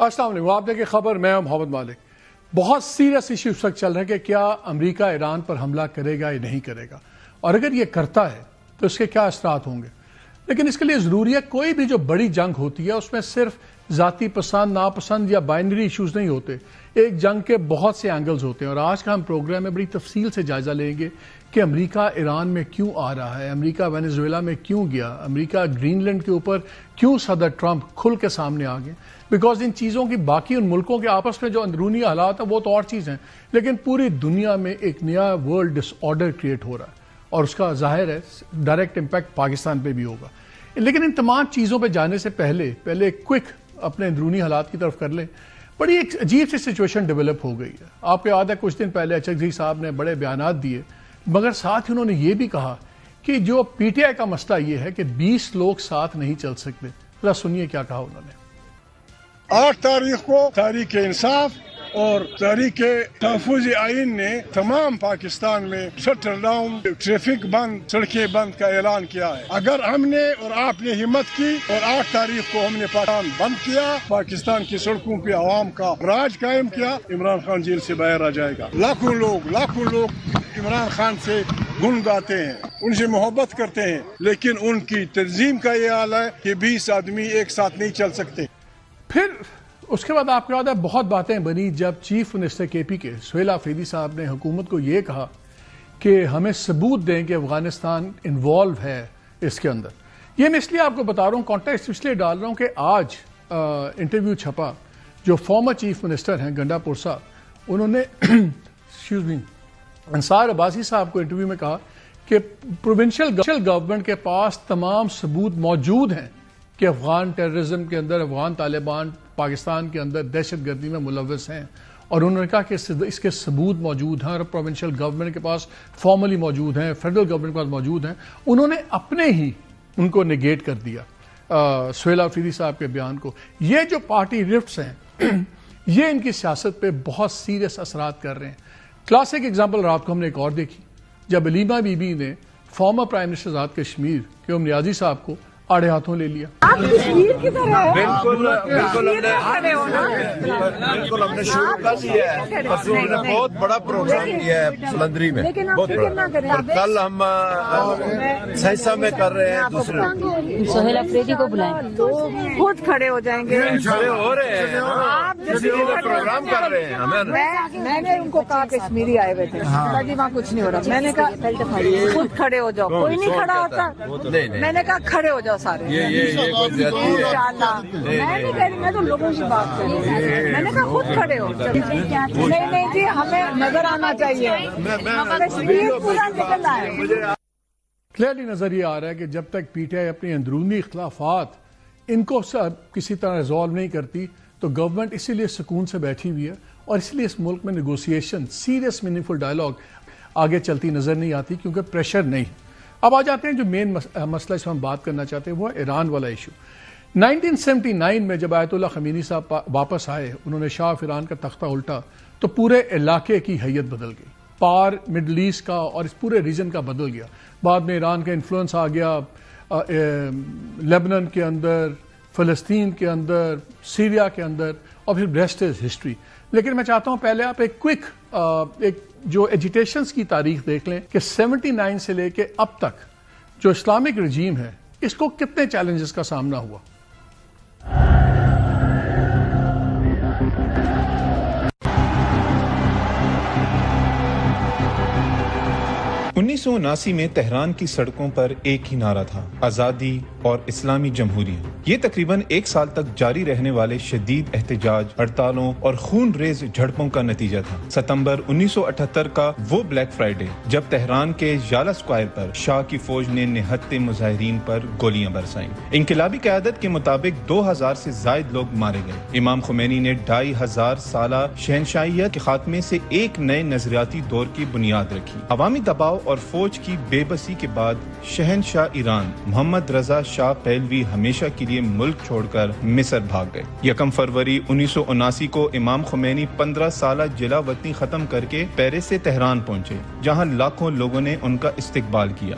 السلام علیکم. آپ دیکھیں خبر، میں محمد مالک. بہت سیریس ایشو اس وقت چل رہا ہے کہ کیا امریکہ ایران پر حملہ کرے گا یا نہیں کرے گا، اور اگر یہ کرتا ہے تو اس کے کیا اثرات ہوں گے. لیکن اس کے لیے ضروری ہے کوئی بھی جو بڑی جنگ ہوتی ہے اس میں صرف ذاتی پسند ناپسند یا بائنری ایشوز نہیں ہوتے. ایک جنگ کے بہت سے اینگلز ہوتے ہیں، اور آج کا ہم پروگرام میں بڑی تفصیل سے جائزہ لیں گے کہ امریکہ ایران میں کیوں آ رہا ہے، امریکہ وینیزویلا میں کیوں گیا، امریکہ گرین لینڈ کے اوپر کیوں صدر ٹرمپ کھل کے سامنے آ گئے. بیکاز ان چیزوں کی باقی ان ملکوں کے آپس میں جو اندرونی حالات ہیں وہ تو اور چیز ہیں، لیکن پوری دنیا میں ایک نیا ورلڈ ڈس آرڈر کریٹ ہو رہا ہے، اور اس کا ظاہر ہے ڈائریکٹ امپیکٹ پاکستان پہ بھی ہوگا. لیکن ان تمام چیزوں پہ جانے سے پہلے ایک کوئک اپنے اندرونی حالات کی طرف کر لیں. بڑی ایک عجیب سی سچویشن ڈیولپ ہو گئی ہے. آپ کو یاد ہے کچھ دن پہلے اچکزئی صاحب نے بڑے بیانات دیے، مگر ساتھ ہی انہوں نے یہ بھی کہا کہ جو پی ٹی آئی کا مسئلہ یہ ہے کہ 20 لوگ ساتھ نہیں چل سکتے. ذرا سنیے کیا کہا انہوں نے. 8 تاریخ کو تحریک انصاف اور تحریک تحفظ آئین نے تمام پاکستان میں شٹر ڈاؤن، ٹریفک بند، سڑکیں بند کا اعلان کیا ہے. اگر ہم نے اور آپ نے ہمت کی اور 8 تاریخ کو ہم نے پاکستان بند کیا، پاکستان کی سڑکوں پہ عوام کا راج قائم کیا، عمران خان جیل سے باہر آ جائے گا. لاکھوں لوگ عمران خان سے گن گاتے ہیں، ان سے محبت کرتے ہیں، لیکن ان کی تنظیم کا یہ حال ہے کہ 20 آدمی ایک ساتھ نہیں چل سکتے. پھر اس کے بعد آپ کو یاد ہے بہت باتیں بنی جب چیف منسٹر کے پی کے سہیل آفریدی صاحب نے حکومت کو یہ کہا کہ ہمیں ثبوت دیں کہ افغانستان انوالو ہے اس کے اندر. یہ میں اس لیے آپ کو بتا رہا ہوں، کانٹیکسٹ اس لیے ڈال رہا ہوں کہ آج انٹرویو چھپا جو فارمر چیف منسٹر ہیں گنڈا پور صاحب، انہوں نے انصار عباسی صاحب کو انٹرویو میں کہا کہ پروونشل گورنمنٹ کے پاس تمام ثبوت موجود ہیں کہ افغان ٹیررزم کے اندر افغان طالبان پاکستان کے اندر دہشت گردی میں ملوث ہیں، اور انہوں نے کہا کہ اس کے ثبوت موجود ہیں، اور پروونشل گورنمنٹ کے پاس فارملی موجود ہیں، فیڈرل گورنمنٹ کے پاس موجود ہیں. انہوں نے اپنے ہی ان کو نیگیٹ کر دیا سہیل آفریدی صاحب کے بیان کو. یہ جو پارٹی رفٹس ہیں یہ ان کی سیاست پہ بہت سیریس اثرات کر رہے ہیں. کلاسک ایگزامپل رات کو ہم نے ایک اور دیکھی جب علیمہ بی بی نے former prime minister Azad Kashmir کے نیازی صاحب کو آڑے ہاتھوں لے لیا. آپ کشمیر کی طرح ہے. بالکل ہم نے شروع کر دیا ہے، ہم نے بہت بڑا پروگرام کیا ہے سلندری میں، بہت بڑا. اور کل ہم سہسا میں کر رہے ہیں دوسرے. سہیل آفریدی کو بلائیں، خود کھڑے ہو جائیں گے. کھڑے ہو رہے ہیں، اسی لیے پروگرام کر رہے ہیں. میں نے ان کو کہا کشمیری آئے ہوئے تھے، جی وہاں کچھ نہیں ہو رہا. میں نے کہا خود کھڑے ہو جاؤ. کوئی نہیں کھڑا ہوتا. میں نے کہا کھڑے ہو جاؤ سارے. یہ کوئی زیادتی ہے. انشاءاللہ میں نہیں کہہ رہی، میں تو لوگوں کی بات کر رہی ہوں. میں نے کہا خود کھڑے ہو. نہیں جی، ہمیں نظر آنا چاہیے کشمیر پورا نکل آئے. کلیئرلی نظر یہ آ رہا ہے کہ جب تک پی ٹی آئی اپنی اندرونی اختلافات ان کو کسی طرح ریزالو نہیں کرتی تو گورنمنٹ اسی لیے سکون سے بیٹھی ہوئی ہے، اور اس لیے اس ملک میں نیگوسیشن سیریس میننگفل ڈائلاگ آگے چلتی نظر نہیں آتی کیونکہ پریشر نہیں. اب آ جاتے ہیں جو مین مسئلہ اس میں ہم بات کرنا چاہتے ہیں، وہ ہے ایران والا ایشو. 1979 میں جب آیت اللہ خمینی صاحب واپس آئے، انہوں نے شاہ آف ایران کا تختہ الٹا تو پورے علاقے کی حیت بدل گئی. پار مڈل ایسٹ کا اور اس پورے ریجن کا بدل گیا. بعد میں ایران کا انفلوئنس آ گیا لیبنان کے اندر، فلسطین کے اندر، سیریا کے اندر، اور پھر ریسٹ از ہسٹری. لیکن میں چاہتا ہوں پہلے آپ ایک کوئک ایک جو ایجیٹیشنز کی تاریخ دیکھ لیں کہ 79 سے لے کے اب تک جو اسلامک رجیم ہے اس کو کتنے چیلنجز کا سامنا ہوا. 1979 میں تہران کی سڑکوں پر ایک ہی نعرہ تھا، آزادی اور اسلامی جمہوریت. یہ تقریباً 1 سال تک جاری رہنے والے شدید احتجاج، ہڑتالوں اور خون ریز جھڑپوں کا نتیجہ تھا. ستمبر 1978 کا وہ بلیک فرائیڈے جب تہران کے ژالہ اسکوائر پر شاہ کی فوج نے نہتے مظاہرین پر گولیاں برسائیں. انقلابی قیادت کے مطابق 2000 سے زائد لوگ مارے گئے. امام خمینی نے 2500 سالہ شہنشاہیت کے خاتمے سے ایک نئے نظریاتی دور کی بنیاد رکھی. عوامی دباؤ اور فوج کی بے بسی کے بعد شہنشاہ ایران محمد رضا شاہ پہلوی ہمیشہ کے لیے ملک چھوڑ کر مصر بھاگ گئے. 1 فروری 1979 کو امام خمینی 15 سالہ جلا وطنی ختم کر کے پیرس سے تہران پہنچے، جہاں لاکھوں لوگوں نے ان کا استقبال کیا.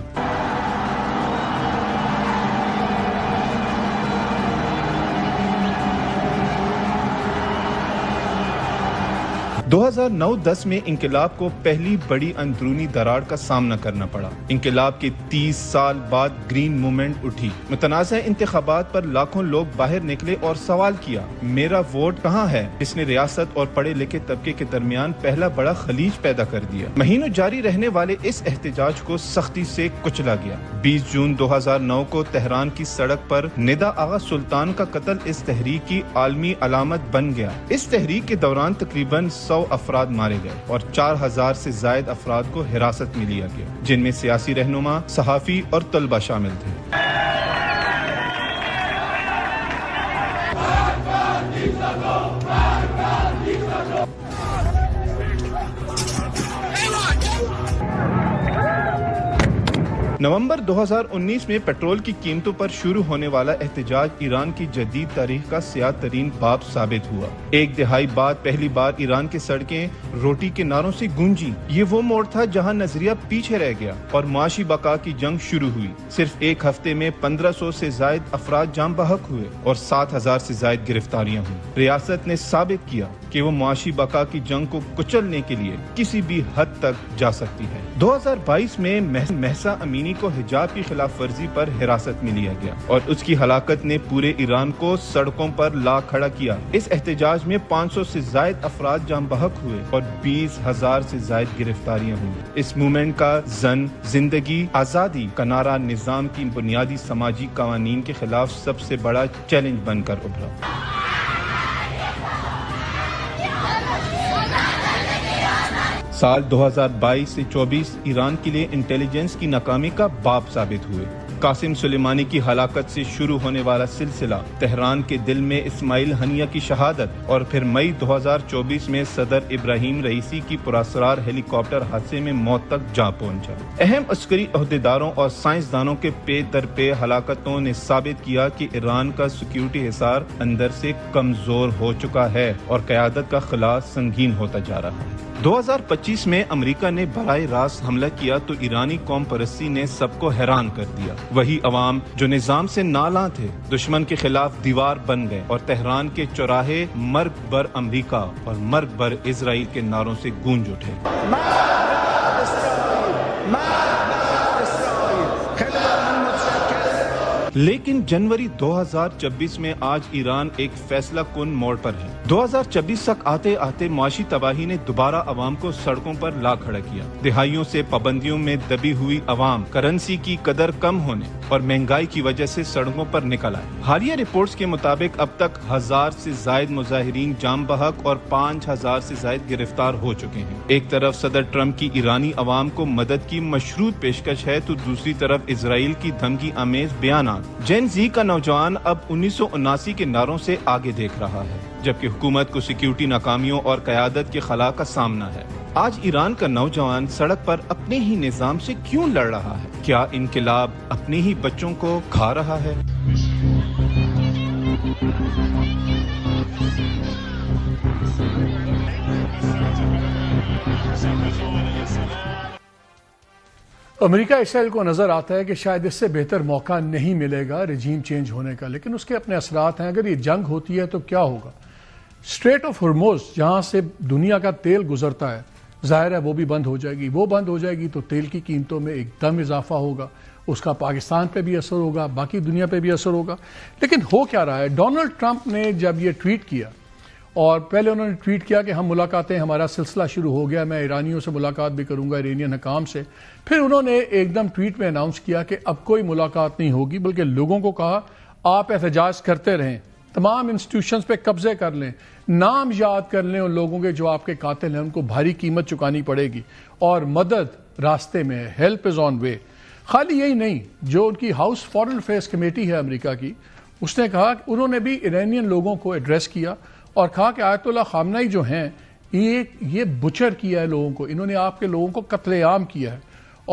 2009-10 میں انقلاب کو پہلی بڑی اندرونی دراڑ کا سامنا کرنا پڑا۔ انقلاب کے 30 سال بعد گرین موومنٹ اٹھی۔ متنازع انتخابات پر لاکھوں لوگ باہر نکلے اور سوال کیا، میرا ووٹ کہاں ہے؟ جس نے ریاست اور پڑھے لکھے طبقے کے درمیان پہلا بڑا خلیج پیدا کر دیا۔ مہینوں جاری رہنے والے اس احتجاج کو سختی سے کچلا گیا۔ 20 جون 2009 کو تہران کی سڑک پر ندا آغا سلطان کا قتل اس تحریک کی عالمی علامت بن گیا۔ اس تحریک کے دوران تقریباً 100 افراد مارے گئے اور 4000 سے زائد افراد کو حراست میں لیا گیا، جن میں سیاسی رہنما، صحافی اور طلبہ شامل تھے۔ نومبر 2019 میں پیٹرول کی قیمتوں پر شروع ہونے والا احتجاج ایران کی جدید تاریخ کا سیاہ ترین باب ثابت ہوا۔ ایک دہائی بعد پہلی بار ایران کی سڑکیں روٹی کے نعروں سے گونجی۔ یہ وہ موڑ تھا جہاں نظریہ پیچھے رہ گیا اور معاشی بقا کی جنگ شروع ہوئی۔ صرف ایک ہفتے میں 1500 سے زائد افراد جاں بحق ہوئے اور 7000 سے زائد گرفتاریاں ہوئیں۔ ریاست نے ثابت کیا کہ وہ معاشی بقا کی جنگ کو کچلنے کے لیے کسی بھی حد تک جا سکتی ہے۔ 2022 میں مہسا امینی کو حجاب کی خلاف ورزی پر حراست میں لیا گیا اور اس کی ہلاکت نے پورے ایران کو سڑکوں پر لا کھڑا کیا۔ اس احتجاج میں 500 سے زائد افراد جاں بحق ہوئے اور 20,000 سے زائد گرفتاریاں ہوئیں۔ اس موومنٹ کا زندگی آزادی کا نعرہ نظام کی بنیادی سماجی قوانین کے خلاف سب سے بڑا چیلنج بن کر ابھرا۔ سال 2022 سے 24 ایران کے لیے انٹیلیجنس کی ناکامی کا باب ثابت ہوئے۔ قاسم سلیمانی کی ہلاکت سے شروع ہونے والا سلسلہ، تہران کے دل میں اسماعیل ہنیہ کی شہادت اور پھر مئی 2024 میں صدر ابراہیم رئیسی کی پراسرار ہیلی کاپٹر حادثے میں موت تک جا پہنچا۔ اہم عسکری عہدیداروں اور سائنسدانوں کے پے در پے ہلاکتوں نے ثابت کیا کہ ایران کا سیکیورٹی حصار اندر سے کمزور ہو چکا ہے اور قیادت کا خلا سنگین ہوتا جا رہا ہے۔ 2025 میں امریکہ نے براہ راست حملہ کیا تو ایرانی قوم پرستی نے سب کو حیران کر دیا۔ وہی عوام جو نظام سے نالاں تھے دشمن کے خلاف دیوار بن گئے اور تہران کے چوراہے مرگ بر امریکہ اور مرگ بر اسرائیل کے نعروں سے گونج اٹھے۔ لیکن جنوری 2026 میں آج ایران ایک فیصلہ کن موڑ پر ہے۔ 2026 تک آتے آتے معاشی تباہی نے دوبارہ عوام کو سڑکوں پر لا کھڑا کیا۔ دہائیوں سے پابندیوں میں دبی ہوئی عوام کرنسی کی قدر کم ہونے اور مہنگائی کی وجہ سے سڑکوں پر نکل آئے۔ حالیہ رپورٹس کے مطابق اب تک 1000 سے زائد مظاہرین جاں بحق اور 5000 سے زائد گرفتار ہو چکے ہیں۔ ایک طرف صدر ٹرمپ کی ایرانی عوام کو مدد کی مشروط پیشکش ہے تو دوسری طرف اسرائیل کی دھمکی آمیز بیانات۔ جین زی کا نوجوان اب 1979 کے نعروں سے آگے دیکھ رہا ہے، جبکہ حکومت کو سیکیورٹی ناکامیوں اور قیادت کے خلا کا سامنا ہے۔ آج ایران کا نوجوان سڑک پر اپنے ہی نظام سے کیوں لڑ رہا ہے؟ کیا انقلاب اپنے ہی بچوں کو کھا رہا ہے؟ امریکہ اسرائیل کو نظر آتا ہے کہ شاید اس سے بہتر موقع نہیں ملے گا رجیم چینج ہونے کا، لیکن اس کے اپنے اثرات ہیں۔ اگر یہ جنگ ہوتی ہے تو کیا ہوگا؟ اسٹریٹ آف ہرموز جہاں سے دنیا کا تیل گزرتا ہے، ظاہر ہے وہ بھی بند ہو جائے گی۔ وہ بند ہو جائے گی تو تیل کی قیمتوں میں ایک دم اضافہ ہوگا، اس کا پاکستان پہ بھی اثر ہوگا، باقی دنیا پہ بھی اثر ہوگا۔ لیکن ہو کیا رہا ہے؟ ڈونلڈ ٹرمپ نے جب یہ ٹویٹ کیا، اور پہلے انہوں نے ٹویٹ کیا کہ ہم ملاقاتیں، ہمارا سلسلہ شروع ہو گیا، میں ایرانیوں سے ملاقات بھی کروں گا، ایرانین حکام سے۔ پھر انہوں نے ایک دم ٹویٹ میں اناؤنس کیا کہ اب کوئی ملاقات نہیں ہوگی، بلکہ لوگوں کو کہا آپ احتجاج کرتے رہیں، تمام انسٹیٹیوشنز پہ قبضے کر لیں، نام یاد کر لیں ان لوگوں کے جو آپ کے قاتل ہیں، ان کو بھاری قیمت چکانی پڑے گی اور مدد راستے میں ہے، ہیلپ از آن وے۔ خالی یہی نہیں، جو ان کی ہاؤس فارن افیئرز کمیٹی ہے امریکہ کی، اس نے کہا کہ انہوں نے بھی ایرانین لوگوں کو ایڈریس کیا اور کہا کہ آیت اللہ خامنئی جو ہیں یہ بچر کیا ہے لوگوں کو، انہوں نے آپ کے لوگوں کو قتل عام کیا ہے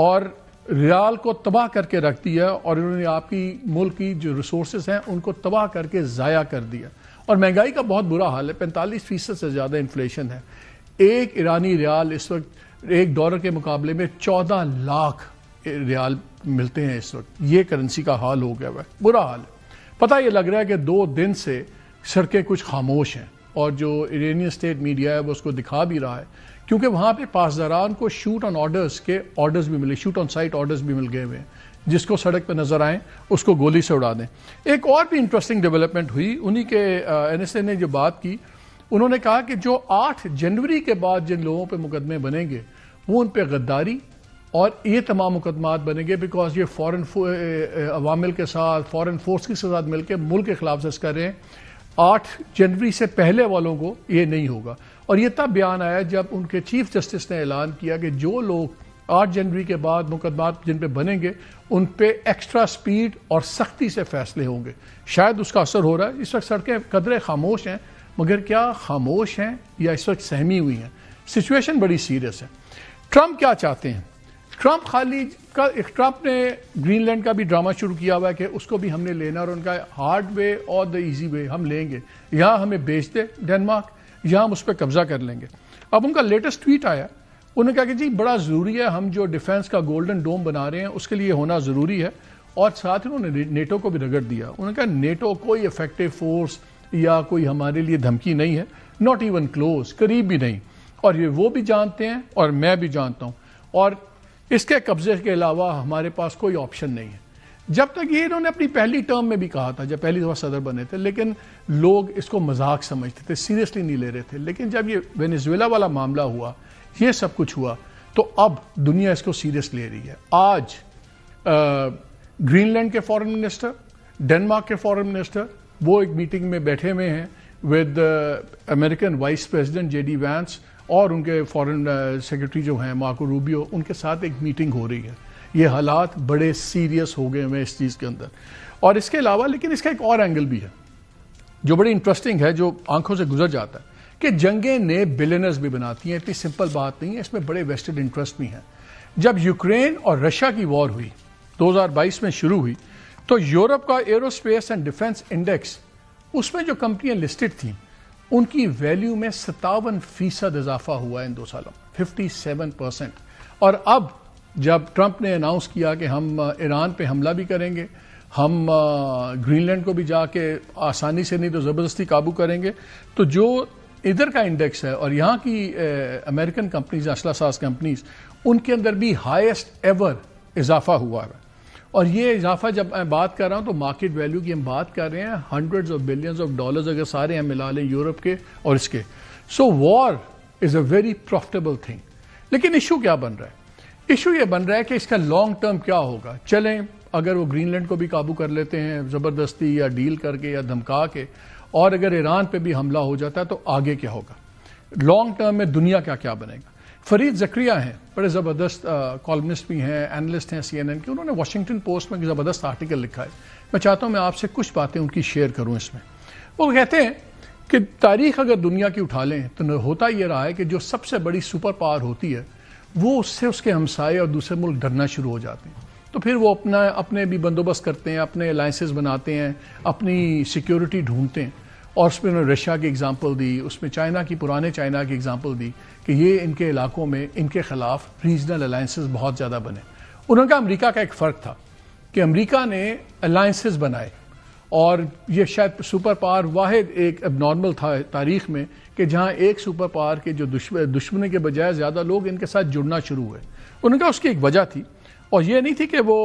اور ریال کو تباہ کر کے رکھ دیا، اور انہوں نے آپ کی ملک کی جو ریسورسز ہیں ان کو تباہ کر کے ضائع کر دیا، اور مہنگائی کا بہت برا حال ہے، 45% سے زیادہ انفلیشن ہے۔ ایک ایرانی ریال اس وقت $1 کے مقابلے میں 14 لاکھ ریال ملتے ہیں اس وقت۔ یہ کرنسی کا حال ہو گیا ہے، برا حال ہے۔ پتہ یہ لگ رہا ہے کہ 2 دن سے سڑکیں کچھ خاموش ہیں، اور جو ایرانین اسٹیٹ میڈیا ہے وہ اس کو دکھا بھی رہا ہے، کیونکہ وہاں پہ پاسداران کو شوٹ آن آرڈرز کے آرڈرز بھی ملے، شوٹ آن سائٹ آرڈرز بھی مل گئے ہوئے ہیں، جس کو سڑک پہ نظر آئیں اس کو گولی سے اڑا دیں۔ ایک اور بھی انٹرسٹنگ ڈیولپمنٹ ہوئی، انہی کے این ایس اے نے جو بات کی، انہوں نے کہا کہ جو 8 جنوری کے بعد جن لوگوں پہ مقدمے بنیں گے وہ ان پہ غداری اور یہ تمام مقدمات بنیں گے بیکاز یہ فورن عوامل کے ساتھ، فورن فورس کے ساتھ مل کے ملک کے خلاف ورزی کر رہے ہیں۔ 8 جنوری سے پہلے والوں کو یہ نہیں ہوگا، اور یہ تب بیان آیا جب ان کے چیف جسٹس نے اعلان کیا کہ جو لوگ 8 جنوری کے بعد مقدمات جن پہ بنیں گے ان پہ ایکسٹرا سپیڈ اور سختی سے فیصلے ہوں گے۔ شاید اس کا اثر ہو رہا ہے، اس وقت سڑکیں قدرے خاموش ہیں، مگر کیا خاموش ہیں یا اس وقت سہمی ہوئی ہیں؟ سچویشن بڑی سیریس ہے۔ ٹرمپ کیا چاہتے ہیں؟ ٹرمپ نے گرین لینڈ کا بھی ڈرامہ شروع کیا ہوا ہے کہ اس کو بھی ہم نے لینا، اور ان کا ہارڈ وے اور دا ایزی وے ہم لیں گے، یہاں ہمیں بیچ دے ڈنمارک، یہاں ہم اس پہ قبضہ کر لیں گے۔ اب ان کا لیٹسٹ ٹویٹ آیا، انہوں نے کہا کہ جی بڑا ضروری ہے، ہم جو ڈیفنس کا گولڈن ڈوم بنا رہے ہیں اس کے لیے ہونا ضروری ہے، اور ساتھ انہوں نے نیٹو کو بھی رگڑ دیا۔ انہوں نے کہا نیٹو کوئی افیکٹو فورس یا کوئی ہمارے لیے دھمکی نہیں ہے، ناٹ ایون کلوز، قریب بھی نہیں، اور یہ وہ بھی جانتے ہیں اور میں بھی جانتا ہوں، اور اس کے قبضے کے علاوہ ہمارے پاس کوئی آپشن نہیں ہے۔ جب تک یہ انہوں نے اپنی پہلی ٹرم میں بھی کہا تھا جب پہلی دفعہ صدر بنے تھے، لیکن لوگ اس کو مذاق سمجھتے تھے، سیریسلی نہیں لے رہے تھے، لیکن جب یہ وینیزویلا والا معاملہ ہوا، یہ سب کچھ ہوا، تو اب دنیا اس کو سیریس لے رہی ہے۔ آج گرین لینڈ کے فارن منسٹر، ڈنمارک کے فارن منسٹر، وہ ایک میٹنگ میں بیٹھے ہوئے ہیں with American vice president J D Vance اور ان کے فارن سیکرٹری جو ہیں مارکو روبیو، ان کے ساتھ ایک میٹنگ ہو رہی ہے۔ یہ حالات بڑے سیریس ہو گئے ہیں اس چیز کے اندر، اور اس کے علاوہ لیکن اس کا ایک اور اینگل بھی ہے جو بڑی انٹرسٹنگ ہے، جو آنکھوں سے گزر جاتا ہے، کہ جنگیں نئے بلینئرز بھی بناتی ہیں، اتنی سمپل بات نہیں ہے، اس میں بڑے ویسٹڈ انٹرسٹ بھی ہیں۔ جب یوکرین اور رشیا کی وار ہوئی 2022 میں شروع ہوئی، تو یورپ کا aerospace and defence index, اس میں جو کمپنیاں لسٹڈ تھیں ان کی ویلیو میں 57% اضافہ ہوا ہے ان 2 سالوں میں، 57%۔ اور اب جب ٹرمپ نے اناؤنس کیا کہ ہم ایران پہ حملہ بھی کریں گے، ہم گرین لینڈ کو بھی جا کے آسانی سے نہیں تو زبردستی قابو کریں گے، تو جو ادھر کا انڈیکس ہے اور یہاں کی امریکن کمپنیز، اسلحہ ساز کمپنیز، ان کے اندر بھی ہائیسٹ ایور اضافہ ہوا ہے۔ اور یہ اضافہ جب میں بات کر رہا ہوں تو مارکیٹ ویلیو کی ہم بات کر رہے ہیں hundreds of billions of dollars, اگر سارے ہم ملا لیں یورپ کے اور اس کے۔ سو وار از اے ویری پروفٹیبل تھنگ۔ لیکن ایشو کیا بن رہا ہے؟ ایشو یہ بن رہا ہے کہ اس کا لانگ ٹرم کیا ہوگا۔ چلیں اگر وہ گرین لینڈ کو بھی قابو کر لیتے ہیں زبردستی یا ڈیل کر کے یا دھمکا کے، اور اگر ایران پہ بھی حملہ ہو جاتا ہے تو آگے کیا ہوگا؟ لانگ ٹرم میں دنیا کیا بنے گا؟ فرید زکریا ہیں، بڑے زبردست کالمنسٹ بھی ہیں، اینالسٹ ہیں CNN کے، انہوں نے واشنگٹن پوسٹ میں ایک زبردست آرٹیکل لکھا ہے، میں چاہتا ہوں میں آپ سے کچھ باتیں ان کی شیئر کروں اس میں۔ وہ کہتے ہیں کہ تاریخ اگر دنیا کی اٹھا لیں تو ہوتا یہ رہا ہے کہ جو سب سے بڑی سپر پاور ہوتی ہے وہ اس سے اس کے ہمسائے اور دوسرے ملک ڈرنا شروع ہو جاتے ہیں، تو پھر وہ اپنے بھی بندوبست کرتے ہیں، اپنے الائنسز بناتے ہیں، اپنی سیکیورٹی ڈھونڈتے ہیں، اور اس میں انہوں نے رشیا کی اگزامپل دی، اس میں پرانے چائنا کی اگزامپل دی کہ یہ ان کے علاقوں میں ان کے خلاف ریجنل الائنسز بہت زیادہ بنے۔ انہوں نے کہا امریکہ کا ایک فرق تھا کہ امریکہ نے الائنسز بنائے، اور یہ شاید سپر پاور واحد ایک اب نارمل تھا تاریخ میں کہ جہاں ایک سپر پاور کے جو دشمنی کے بجائے زیادہ لوگ ان کے ساتھ جڑنا شروع ہوئے۔ انہوں نے کہا اس کی ایک وجہ تھی، اور یہ نہیں تھی کہ وہ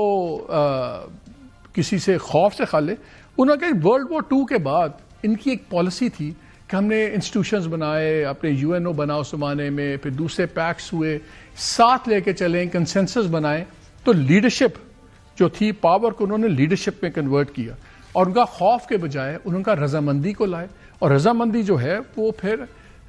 کسی سے خوف سے خالے۔ انہوں نے کہا ورلڈ وار 2 کے بعد ان کی ایک پالیسی تھی کہ ہم نے انسٹیٹیوشنز بنائے، اپنے UNO بنا اس زمانے میں، پھر دوسرے پیکس ہوئے، ساتھ لے کے چلیں، کنسنسس بنائیں، تو لیڈرشپ جو تھی پاور کو انہوں نے لیڈرشپ میں کنورٹ کیا، اور ان کا خوف کے بجائے انہوں کا رضامندی کو لائے، اور رضامندی جو ہے وہ پھر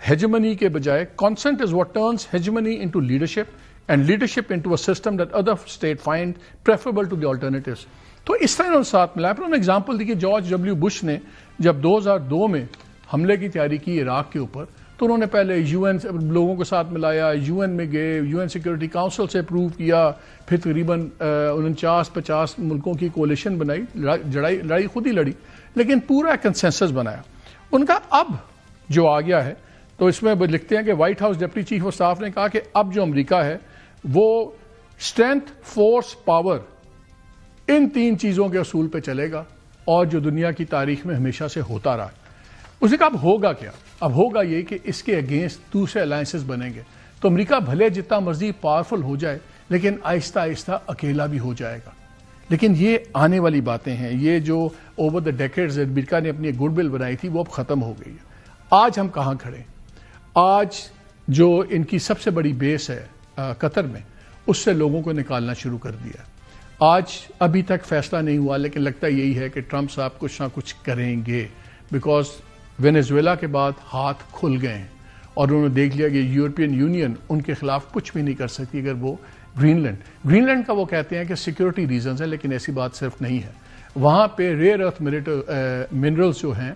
ہیجمنی کے بجائے consent is what turns hegemony into leadership and leadership into a system that other state find preferable to the alternatives۔ تو اس طرح انہوں نے ساتھ ملایا۔ پھر انہوں نے ایگزامپل دی کہ جارج W بش نے جب 2002 میں حملے کی تیاری کی عراق کے اوپر، تو انہوں نے پہلے UN لوگوں کے ساتھ ملایا، UN میں گئے، UN سیکورٹی کاؤنسل سے اپروو کیا، پھر تقریباً 49-50 ملکوں کی کولیشن بنائی، لڑائی خود ہی لڑی، لیکن پورا کنسنسس بنایا۔ ان کا اب جو آ گیا ہے، تو اس میں لکھتے ہیں کہ white house deputy chief of staff نے کہا کہ اب جو امریکہ ہے وہ اسٹرینتھ، فورس، پاور، ان 3 چیزوں کے اصول پہ چلے گا، اور جو دنیا کی تاریخ میں ہمیشہ سے ہوتا رہا۔ اس نے کہا اب ہوگا کیا؟ اب ہوگا یہ کہ اس کے اگینسٹ دوسرے الائنسز بنیں گے. تو امریکہ بھلے جتنا مرضی پاورفل ہو جائے لیکن آہستہ آہستہ اکیلا بھی ہو جائے گا. لیکن یہ آنے والی باتیں ہیں. یہ جو اوور دا ڈیکیڈز امریکہ نے اپنی گڈ ول بنائی تھی وہ اب ختم ہو گئی ہے. آج ہم کہاں کھڑے؟ آج جو ان کی سب سے بڑی بیس ہے قطر میں، اس سے لوگوں کو نکالنا شروع کر دیا. آج ابھی تک فیصلہ نہیں ہوا لیکن لگتا یہی ہے کہ ٹرمپ صاحب کچھ نہ کچھ کریں گے، بیکاز وینیزویلا کے بعد ہاتھ کھل گئے ہیں اور انہوں نے دیکھ لیا کہ یورپین یونین ان کے خلاف کچھ بھی نہیں کر سکتی اگر وہ گرین لینڈ کا وہ کہتے ہیں کہ سیکیورٹی ریزنز ہے، لیکن ایسی بات صرف نہیں ہے. وہاں پہ ریئر ارتھ منرلز جو ہیں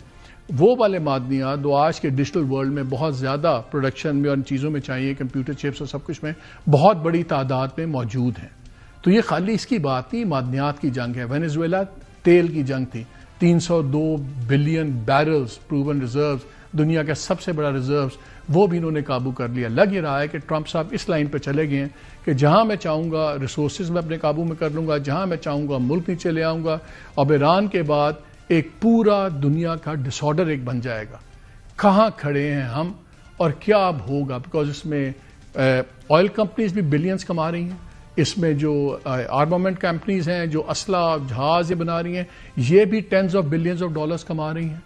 وہ والے معدنیات جو آج کے ڈیجیٹل ورلڈ میں بہت زیادہ پروڈکشن میں اور ان چیزوں میں چاہیے، کمپیوٹر چپس اور سب کچھ میں بہت بڑی تعداد میں موجود ہیں. تو یہ خالی اس کی بات نہیں، معدنیات کی جنگ ہے. وینیزویلا تیل کی جنگ تھی، 302 بلین بیرلز پروون ریزروز، دنیا کا سب سے بڑا ریزروز، وہ بھی انہوں نے قابو کر لیا. لگ یہ رہا ہے کہ ٹرمپ صاحب اس لائن پہ چلے گئے ہیں کہ جہاں میں چاہوں گا ریسورسز میں اپنے قابو میں کر لوں گا، جہاں میں چاہوں گا ملک نیچے لے آؤں گا. اب ایران کے بعد ایک پورا دنیا کا ڈس آرڈر ایک بن جائے گا. کہاں کھڑے ہیں ہم اور کیا اب ہوگا؟ بیکاز اس میں آئل کمپنیز بھی بلینز کما رہی ہیں، اس میں جو آرمامنٹ کمپنیز ہیں جو اسلحہ جہاز یہ بنا رہی ہیں یہ بھی tens of billions of dollars کما رہی ہیں.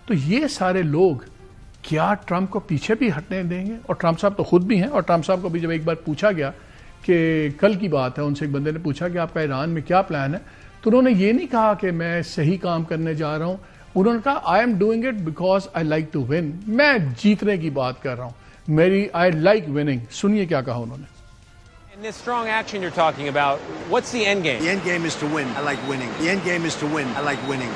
تو یہ سارے لوگ کیا ٹرمپ کو پیچھے بھی ہٹنے دیں گے؟ اور ٹرمپ صاحب تو خود بھی ہیں، اور ٹرمپ صاحب کو بھی جب ایک بار پوچھا گیا کہ کل کی بات ہے، ان سے ایک بندے نے پوچھا کہ آپ کا ایران میں کیا پلان ہے، تو انہوں نے یہ نہیں کہا کہ میں صحیح کام کرنے جا رہا ہوں. انہوں نے کہا I am doing it because I like to win. میں جیتنے کی بات کر رہا ہوں، میری آئی لائک وننگ. سنیے کیا کہا انہوں نے. In this strong action you're talking about, what's the end game? The end game is to win. I like winning. The end game is to win. I like winning.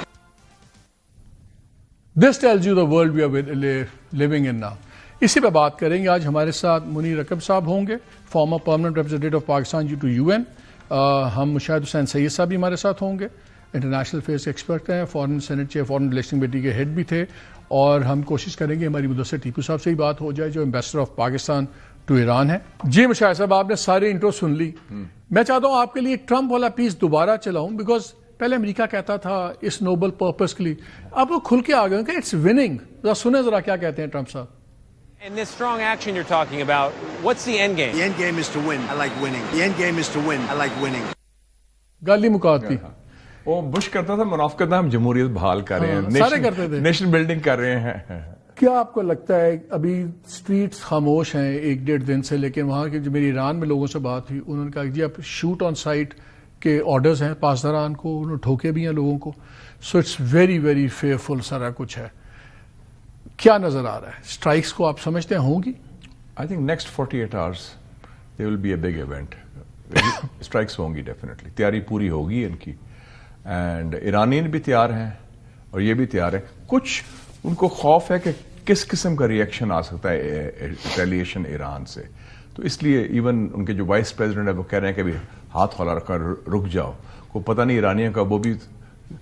This tells you the world we are living in now. اسی پہ بات کریں گے. آج ہمارے ساتھ منیر رقب صاحب ہوں گے، former permanent representative of Pakistan to UN. ہم مشاہد حسین سید صاحب بھی ہمارے ساتھ ہوں گے، انٹرنیشنل افیئرس کے ایکسپرٹ ہیں، foreign senate chair foreign relation committee کے ہیڈ بھی تھے. اور ہم کوشش کریں گے ہماری مدثر ٹیپو صاحب سے ہی بات ہو جائے جو ambassador of Pakistan to Iran ہے. جی مشاہد صاحب، آپ نے ساری انٹرو سن لی. میں چاہتا ہوں آپ کے لیے ٹرمپ والا پیس دوبارہ چلاؤں، بیکاز پہلے امریکہ کہتا تھا اس نوبل پرپز کے لیے، اب وہ کھل کے آ گئے کہ اٹس وننگ. ذرا سنیں ذرا کیا کہتے ہیں ٹرمپ صاحب. In this strong action you're talking about, what's the end game? The end game is to win. I like winning. The end game is to win. I like winning. گل ہی مکات کی. وہ Bush کرتا تھا منافقت، ہم جمہوریت بحال کر رہے ہیں، سارے کرتے تھے، نیشن بلڈنگ کر رہے ہیں. کیا آپ کو لگتا ہے ابھی سٹریٹس خاموش ہیں 1-1.5 دن سے، لیکن وہاں کی جو میری ایران میں لوگوں سے بات ہوئی انہوں نے کہا جی اب شوٹ آن سائٹ کے آرڈرز ہیں پاسداران کو، انہوں نے ٹھوکے بھی ہیں لوگوں کو. So it's very very fearful سارا کچھ ہے. کیا نظر آ رہا ہے؟ اسٹرائکس کو آپ سمجھتے ہیں ہوں گی؟ I think next 48 hours there will be a big event. Strikes ہوں گی ڈیفینیٹلی، تیاری پوری ہوگی ان کی. اینڈ ایرانین بھی تیار ہیں اور یہ بھی تیار ہے. کچھ ان کو خوف ہے کہ کس قسم کا ریئیکشن آ سکتا ہے ریٹیلیشن ایران سے، تو اس لیے ایون ان کے جو وائس پریزیڈنٹ ہے وہ کہہ رہے ہیں کہ ابھی ہاتھ کھولا رکھا رک جاؤ. کو پتہ نہیں ایرانیوں کا، وہ بھی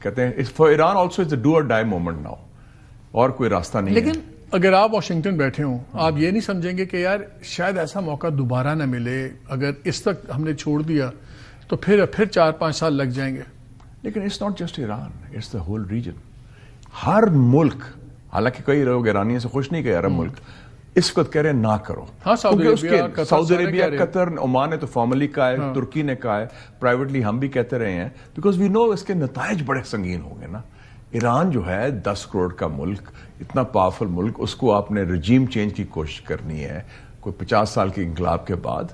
کہتے ہیں for Iran also it's a do or die moment now, اور کوئی راستہ نہیں ہے. لیکن اگر آپ واشنگٹن بیٹھے ہوں آپ یہ نہیں سمجھیں گے کہ یار شاید ایسا موقع دوبارہ نہ ملے، اگر اس وقت ہم نے چھوڑ دیا تو پھر 4-5 سال لگ جائیں گے. لیکن it's not just Iran, it's the whole region. ہر ملک، حالانکہ کئی لوگ ایرانیوں سے خوش نہیں کہ عرب ملک اس وقت کہہ رہے ہیں نہ کرو. ہاں، سعودی عربیہ، قطر، عمان نے تو فارملی کہا ہے، ترکی نے کہا ہے، پرائیویٹلی ہم بھی کہتے رہے ہیں، بیکاز وی نو اس کے نتائج بڑے سنگین ہوں گے نا. ایران جو ہے 10 کروڑ کا ملک، اتنا پاورفل ملک، اس کو آپ نے رجیم چینج کی کوشش کرنی ہے کوئی 50 سال کے انقلاب کے بعد.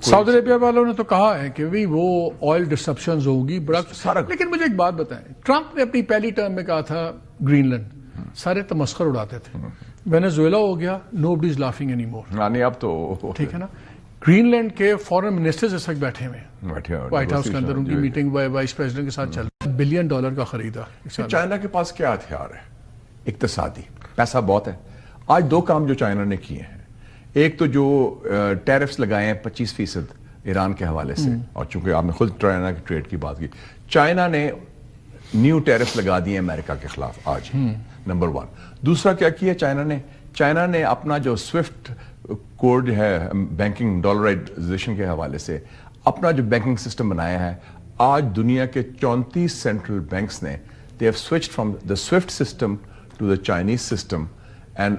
سعودی عربیہ والوں نے تو کہا ہے کہ وہ آئل ڈسرپشنز ہوگی بڑا سارا. لیکن مجھے ایک بات بتائیں، ٹرمپ نے اپنی پہلی ٹرم میں کہا تھا گرین لینڈ، سارے تمسخر اڑاتے تھے. وینیزویلا ہو گیا، نوبڈی از لافنگ اینی مور. نہیں اب تو ٹھیک ہے نا. گرین لینڈ کے فارن منسٹرز اس وقت بیٹھے ہوئے ہیں وائٹ ہاؤس کے اندر، ان کی میٹنگ وائس پریزیڈنٹ کے ساتھ چل رہی ہے. $1 بلین کا خریدا. چائنا کے پاس کیا ہتھیار ہے؟ اقتصادی پیسہ بہت ہے. آج 2 کام جو چائنا نے کیے ہیں، ایک تو جو ٹیرفس لگائے ہیں 25% ایران کے حوالے سے، اور چونکہ آپ نے خود چائنا کی ٹریڈ کی بات کی، چائنا نے نیو ٹیرف لگا دیے امریکہ کے خلاف آج، نمبر 1. دوسرا کیا کیا چائنا نے اپنا جو سوئفٹ کوڈ ہے بینکنگ ڈالرائزیشن کے حوالے سے اپنا جو بینکنگ سسٹم بنایا ہے. آج دنیا کے 34 سینٹرل بینکس نے they have switched from the SWIFT system to the Chinese system, and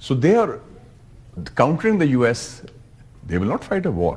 So they are countering the US. They will not fight a war.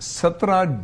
17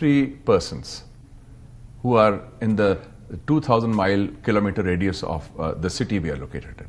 3 persons who are in the 2,000 kilometer radius of the city we are located in.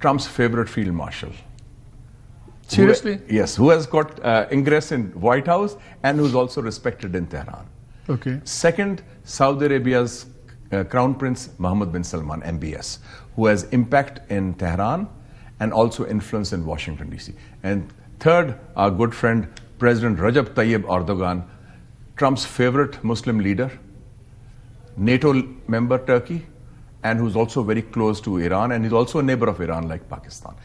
Trump's favorite field marshal. Seriously? Yes, who has got ingress in White House and who's also respected in Tehran. Okay. Second, Saudi Arabia's Crown Prince Mohammed bin Salman, MBS, who has impact in Tehran and also influence in Washington, D.C. And third, our good friend, President Rajab Tayyip Erdogan, Trump's favorite Muslim leader, NATO member Turkey, and who's also very close to Iran, and he's also a neighbor of Iran like Pakistan.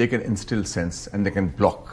they can instill sense and they can block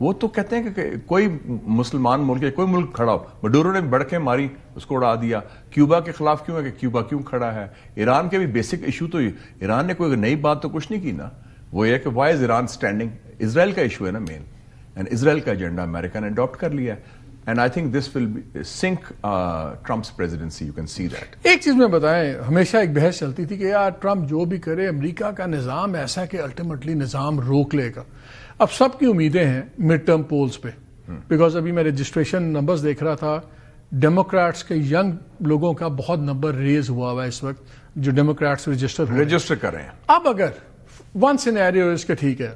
وہ تو کہتے ہیں کہ کوئی مسلمان ملک ہے، کوئی ملک کھڑا ہو، مڈورو نے بڑکیں ماری اس کو اڑا دیا. کیوبا کے خلاف کیوں ہے کہ کیوبا کیوں کھڑا ہے. ایران کے بھی بیسک ایشو تو ایران نے کوئی نئی بات تو کچھ نہیں کی نا. وہ یہ کہ وائی از ایران اسٹینڈنگ. اسرائیل کا ایشو ہے نا مین، اینڈ اسرائیل کا ایجنڈا امریکہ نے اڈاپٹ کر لیا ہے. And I think this will sink Trump's presidency. You can see that. ایک چیز میں بتائیں، ہمیشہ ایک بحث چلتی تھی کہ یار ٹرمپ جو بھی کرے امریکہ کا نظام ایسا کہ الٹیمیٹلی نظام روک لے گا. اب سب کی امیدیں ہیں مڈ ٹرم پولز پہ، بیکاز ابھی میں رجسٹریشن نمبرز دیکھ رہا تھا، ڈیموکریٹس کے ینگ لوگوں کا بہت نمبر ریز ہوا ہے اس وقت جو ڈیموکریٹس رجسٹر کر رہے ہیں. اب اگر ون سینیریو اس کے ٹھیک ہے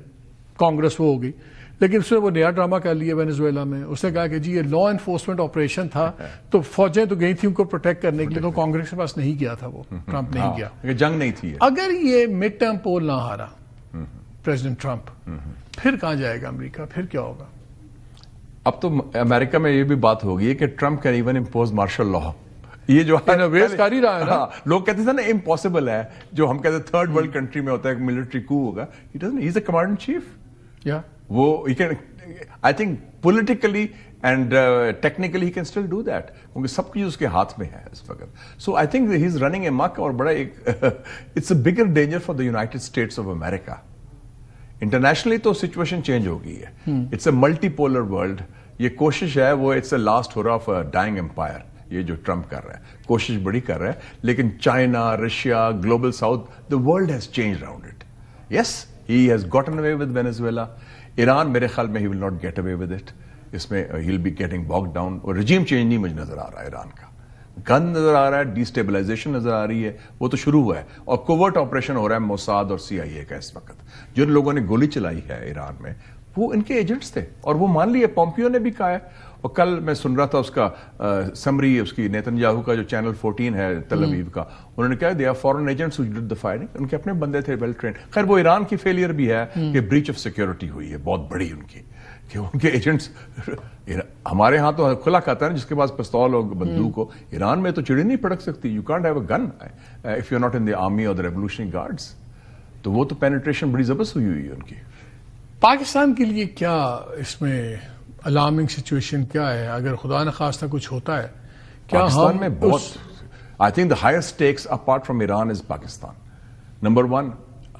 کانگریس وہ ہوگی، لیکن اس نے وہ نیا ڈرامہ کر لیا وینزویلا میں. اس نے کہا کہ جی یہ لا انفورسمنٹ آپریشن تھا تو فوجیں تو گئی تھیں ان کو پروٹیکٹ کرنے کے لیے، تو کانگریس کے پاس نہیں گیا تھا، وہ ٹرمپ نہیں گیا، جنگ نہیں تھی. اگر یہ مڈ ٹرم پول نہ ہارا پریزیڈنٹ ٹرمپ، پھر کہاں جائے گا امریکہ؟ پھر کیا ہوگا؟ اب تو امریکہ میں یہ بھی بات ہوگی ہے کہ Trump can even impose martial law. یہ جو ویسٹ کر ہی رہا ہے نا. لوگ کہتے تھے نا امپاسبل ہے، جو ہم کہتے ہیں تھرڈ ورلڈ کنٹری میں ہوتا ہے ملٹری کو ہوگا. ہی از اے کمانڈر ان چیف. وہ I think politically and technically he can still do that کیونکہ سب چیز اس کے ہاتھ میں ہے اس وقت. So I think he is running amok اور بڑا ایک it's a bigger danger for the United States of America. Internationally تو سچویشن چینج ہو گئی ہے. It's a multipolar world. یہ کوشش ہے وہ it's a last hurrah of a dying empire. یہ جو ٹرمپ کر رہا ہے کوشش بڑی کر رہا ہے، لیکن China, Russia, global south, the world has changed around it. Yes, he has gotten away with Venezuela. Iran میرے خیال میں he will not get away with it. اس میں he will be getting boxed down. اور regime change نہیں مجھے نظر آ رہا ہے ایران کا. گن نظر آ رہا ہے، ڈی اسٹیبلائزیشن نظر آ رہی ہے، وہ تو شروع ہوا ہے. اور کوورٹ آپریشن ہو رہا ہے موساد اور CIA کا اس وقت. جن لوگوں نے گولی چلائی ہے ایران میں وہ ان کے ایجنٹس تھے اور وہ مان لیے. پومپیو نے بھی کہا ہے. اور کل میں سن رہا تھا اس کا سمری، اس کی نیتن یاہو کا جو چینل 14 ہے تل ابیب کا، انہوں نے کہا they are foreign agents who did the firing. ان کے اپنے بندے تھے ویل ٹرینڈ. خیر وہ ایران کی فیلئر بھی ہے کہ بریچ آف سیکورٹی ہوئی ہے بہت بڑی ان کی، کہ ان کے ایجنٹس ہمارے ہاں تو کھلا کھاتا ہے نا، جس کے پاس پستول ہو بندوق ہو. ایران میں تو چڑی نہیں پڑک سکتی. You can't have a gun if you are not in the army or the revolutionary guards. تو وہ تو پینیٹریشن بڑی زبردست ہوئی ہے ان کی. پاکستان کے لیے کیا اس میں الارمنگ سچویشن کیا ہے اگر خدا نخواستہ کچھ ہوتا ہے؟ کیا پاکستان میں بہت I think the higher stakes apart from Iran is Pakistan. Number 1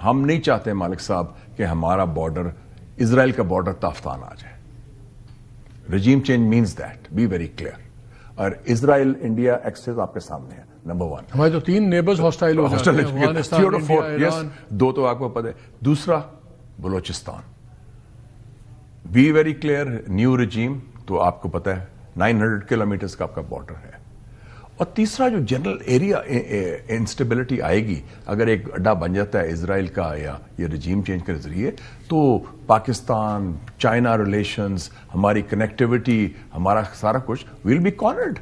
ہم نہیں چاہتے مالک صاحب کہ ہمارا بارڈر اسرائیل کا بارڈر تافتان آ جائے. Regime change means that be very clear. اور اسرائیل انڈیا ایکسس آپ کے سامنے ہے. نمبر 1 ہمارے تو 3 نیبرز ہاسٹائل ہو جاتے ہیں، افغانستان، انڈیا، ایران. 2 تو آپ کو پتہ ہے. دوسرا Balochistan. Be very clear. New regime تو آپ کو پتہ ہے 900 کلومیٹرز کا آپ کا بارڈر ہے. اور تیسرا جو جنرل ایریا انسٹیبلٹی آئے گی اگر ایک اڈا بن جاتا ہے اسرائیل کا یا یہ رجیم چینج کے ذریعے، تو پاکستان چائنا ریلیشنز، ہماری کنیکٹیوٹی، ہمارا سارا کچھ ول بی کارنرڈ.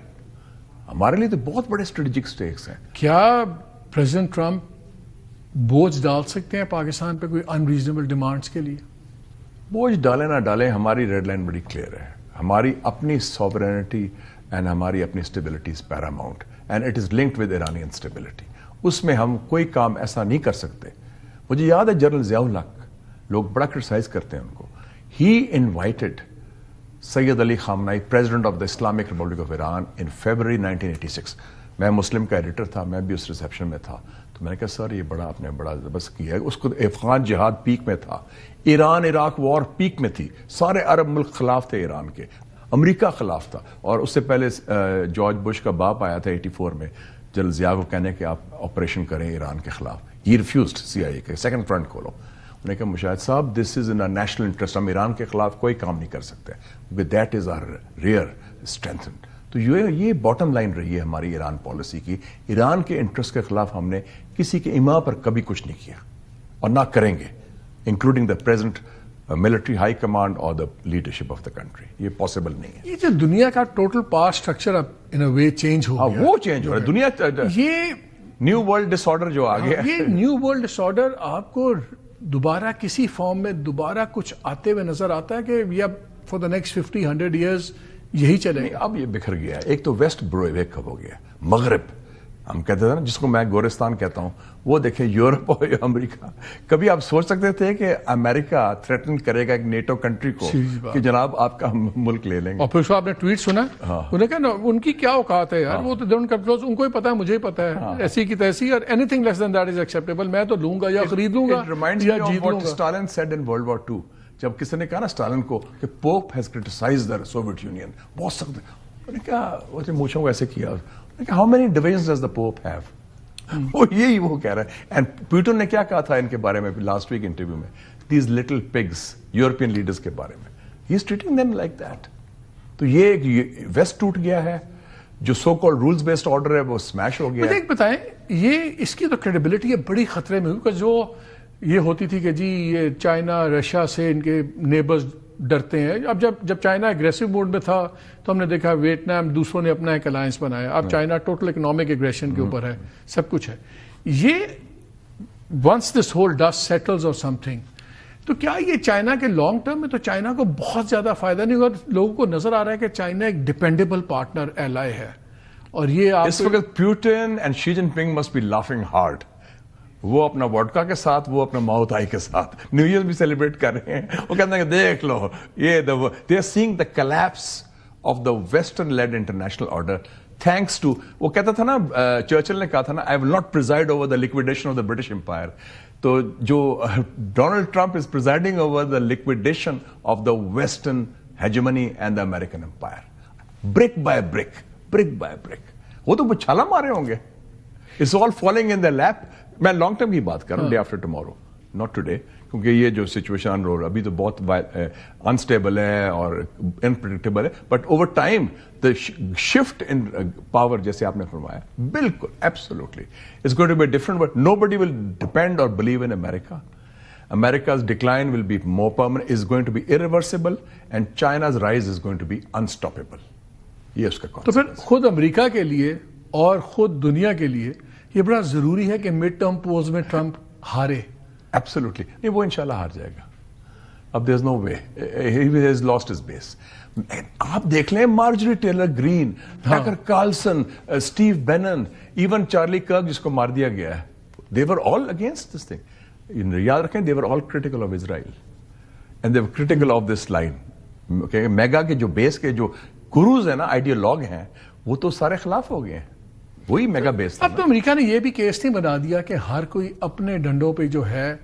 ہمارے لیے تو بہت بڑے اسٹریٹجک سٹیکس ہیں. کیا پریزیڈنٹ ٹرمپ بوجھ ڈال سکتے ہیں پاکستان پہ کوئی ان ریزنیبل ڈیمانڈس کے لیے؟ بوجھ ڈالیں نہ ڈالیں، ہماری ریڈ لائن بڑی کلیئر ہے. ہماری اپنی سوورینٹی اینڈ ہماری اپنی stability is paramount and it is linked with ایرانی انسٹیبلٹی. اس میں ہم کوئی کام ایسا نہیں کر سکتے. مجھے یاد ہے جنرل ضیاء الحق، لوگ بڑا کرٹیسائز کرتے ہیں ان کو. He invited Sayyid Ali Khamenei, president of the Islamic Republic of Iran, in February 1986. میں مسلم کا ایڈیٹر تھا، میں بھی اس ریسیپشن میں تھا. تو میں نے کہا سر یہ بڑا آپ نے بڑا زبردست کیا ہے. اس کو افغان جہاد پیک میں تھا، ایران عراق وار پیک میں تھی، سارے عرب ملک خلاف تھے ایران کے، امریکہ خلاف تھا. اور اس سے پہلے جارج بش کا باپ آیا تھا 84 میں جنرل ضیاء کو کہنے کہ آپ آپریشن کریں ایران کے خلاف. ہی ریفیوزڈ. CIA کے سیکنڈ فرنٹ کھولو. انہوں نے کہا مشاہد صاحب دس از ان نیشنل انٹرسٹ، ہم ایران کے خلاف کوئی کام نہیں کر سکتے کیونکہ that is our rear strength. تو یہ باٹم لائن رہی ہے ہماری ایران پالیسی کی. ایران کے انٹرسٹ کے خلاف ہم نے کسی کے ایما پر کبھی کچھ نہیں کیا اور نہ کریں گے، including the present military high command اور the leadership of the country. یہ پاسبل نہیں ہے. یہ جو دنیا کا ٹوٹل پاور اسٹرکچر اب ان اے وے چینج ہو گیا، وہ چینج ہو رہا ہے. دنیا یہ نیو ورلڈ ڈس آرڈر جو آ گیا، یہ نیو ورلڈ ڈس آرڈر آپ کو دوبارہ کسی فارم میں دوبارہ کچھ آتے ہوئے نظر آتا ہے کہ یہ فار دا نیکسٹ 50-100 ایئرز یہی چلے گا؟ اب یہ بکھر گیا ہے. ایک تو ویسٹ برویک ہو گیا، مغرب ہم کہتے تھے نا جس کو میں گورستان کہتا ہوں, وہ دیکھیں یورپ اور امریکہ. کبھی آپ سوچ سکتے تھے کہ امریکہ تھریٹن کرے گا ایک نیٹو کنٹری کو کہ جناب آپ کا ملک لے لیں گے؟ اور پھر آپ نے ٹویٹ سنا, انہیں کہا نا ان کی کیا اوقات ہے یار, وہ تو ان کو ہی پتا ہے, مجھے ہی پتا ہے, ایسی کی تیسی, اور anything less than that is acceptable, میں تو لوں گا یا خرید لوں گا یا جیت لوں گا. Stalin said in World War 2, جب کسی نے کہا نا اسٹالن کو کہ Pope has criticised the Soviet Union, بہت سخت, انہوں نے کہا وہ مونچھوں کو ایسے کیا, how many divisions does the Pope have, وہ یہی وہ کہہ رہا ہے. اینڈ پیوٹن نے کیا کہا تھا ان کے بارے میں لاسٹ ویک انٹرویو میں, these little pigs, European leaders کے بارے میں, he is treating them like that. تو یہ ایک ویسٹ ٹوٹ گیا ہے, جو so call rules based order ہے وہ اسمیش ہو گیا. مجھے ایک بتائیں, یہ اس کی تو کریڈیبلٹی بڑی خطرے میں ہوئی, جو یہ ہوتی تھی کہ جی یہ چائنا رشیا سے ان کے نیبرز ڈرتے ہیں. اب جب چائنا اگریسو موڈ میں تھا تو ہم نے دیکھا ویتنام, دوسروں نے اپنا ایک الائنس بنایا. اب چائنا ٹوٹل اکنامک ایگریشن کے اوپر ہے, سب کچھ ہے. یہ once this whole dust settles اور سم تھنگ, تو کیا یہ چائنا کے لانگ ٹرم میں تو چائنا کو بہت زیادہ فائدہ نہیں ہوگا؟ لوگوں کو نظر آ رہا ہے کہ چائنا ایک ڈیپینڈیبل پارٹنر ایلائی ہے, اور یہ اس وقت پیوٹن اینڈ شی جن پنگ مسٹ بی لافنگ ہارڈ. وہ اپنا وڈکا کے ساتھ, وہ اپنا ماؤ تائی کے ساتھ نیو ایئر بھی سیلیبریٹ کر رہے ہیں. وہ کہتے ہیں کہ دیکھ لو یہ they are seeing the collapse of the western led international order thanks to, وہ کہتا تھا نا, چرچل نے کہا تھا نا, I will not preside over the liquidation of the British empire. تو جو Donald Trump is presiding over the liquidation of the western hegemony and the American empire, brick by brick, brick by brick. وہ تو چھالا مارے ہوں گے. It's all falling ان دا لیپ. میں long term کی بات کر رہا ہوں, day after tomorrow, not today, کیونکہ یہ جو سچویشن ابھی تو بہت انسٹیبل ہے اور انپریڈکٹیبل ہے, but over time the shift in power جیسے آپ نے فرمایا, بالکل absolutely it's going to be different, but no buddy will depend اور believe in America. America's decline will be more permanent, is going to be irreversible, and China's rise is going to be unstoppable. یہ اس کا تو پھر خود امریکہ کے لیے اور خود دنیا کے لیے یہ بڑا ضروری ہے کہ مڈ ٹرم پولز میں ٹرمپ ہارے. ایبسولوٹلی نہیں, وہ انشاءاللہ ہار جائے گا. اب there is no way, he has lost his base. آپ دیکھ لیں Marjorie Taylor Greene, Tucker Carlson, Steve Bannon, even Charlie Kirk جس کو مار دیا گیا ہے, they were all against this thing. یاد رکھیں, they were all critical of Israel and they were critical of this line. Mega کے جو بیس کے جو گروز ہیں نا, آئیڈیالوگ ہیں, وہ تو سارے خلاف ہو گئے ہیں. وہی میگا بیس تھا. اب تو امریکہ نے یہ بھی کیس نہیں بنا دیا کہ ہر کوئی اپنے ڈنڈوں پہ جو ہے